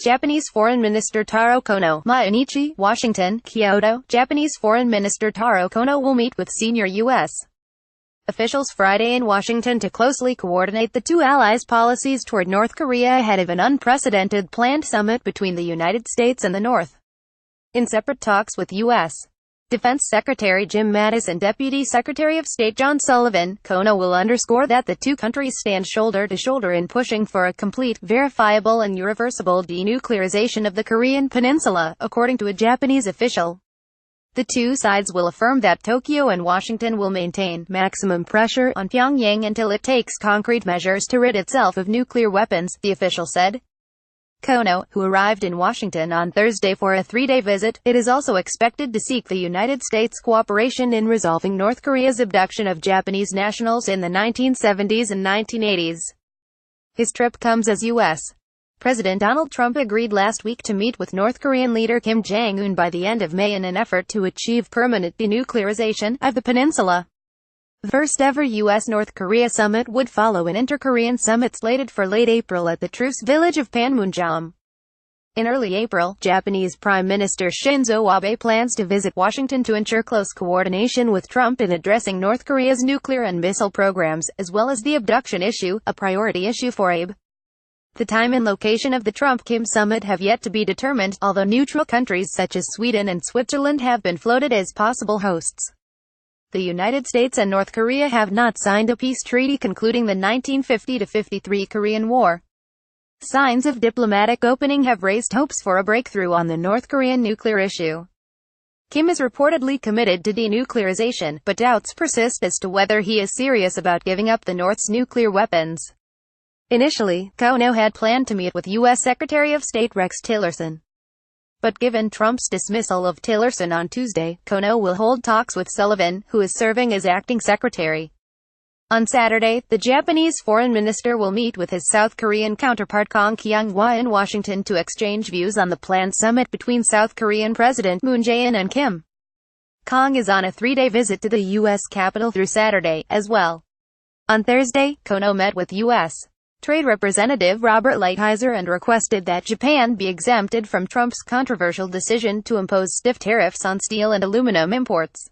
Japanese Foreign Minister Taro Kono, Mainichi, Washington, Kyodo. Japanese Foreign Minister Taro Kono will meet with senior U.S. officials Friday in Washington to closely coordinate the two allies' policies toward North Korea ahead of an unprecedented planned summit between the United States and the North. In separate talks with U.S. Defense Secretary Jim Mattis and Deputy Secretary of State John Sullivan, Kono will underscore that the two countries stand shoulder to shoulder in pushing for a complete, verifiable and irreversible denuclearization of the Korean Peninsula, according to a Japanese official. The two sides will affirm that Tokyo and Washington will maintain maximum pressure on Pyongyang until it takes concrete measures to rid itself of nuclear weapons, the official said. Kono, who arrived in Washington on Thursday for a three-day visit, is also expected to seek the United States' cooperation in resolving North Korea's abduction of Japanese nationals in the 1970s and 1980s. His trip comes as U.S. President Donald Trump agreed last week to meet with North Korean leader Kim Jong-un by the end of May in an effort to achieve permanent denuclearization of the peninsula. The first-ever U.S.-North Korea summit would follow an inter-Korean summit slated for late April at the truce village of Panmunjom. In early April, Japanese Prime Minister Shinzo Abe plans to visit Washington to ensure close coordination with Trump in addressing North Korea's nuclear and missile programs, as well as the abduction issue, a priority issue for Abe. The time and location of the Trump-Kim summit have yet to be determined, although neutral countries such as Sweden and Switzerland have been floated as possible hosts. The United States and North Korea have not signed a peace treaty concluding the 1950-53 Korean War. Signs of diplomatic opening have raised hopes for a breakthrough on the North Korean nuclear issue. Kim is reportedly committed to denuclearization, but doubts persist as to whether he is serious about giving up the North's nuclear weapons. Initially, Kono had planned to meet with U.S. Secretary of State Rex Tillerson. But given Trump's dismissal of Tillerson on Tuesday, Kono will hold talks with Sullivan, who is serving as acting secretary. On Saturday, the Japanese foreign minister will meet with his South Korean counterpart Kang Kyung-hwa in Washington to exchange views on the planned summit between South Korean President Moon Jae-in and Kim. Kang is on a three-day visit to the U.S. Capitol through Saturday, as well. On Thursday, Kono met with U.S. Trade Representative Robert Lighthizer and requested that Japan be exempted from Trump's controversial decision to impose stiff tariffs on steel and aluminum imports.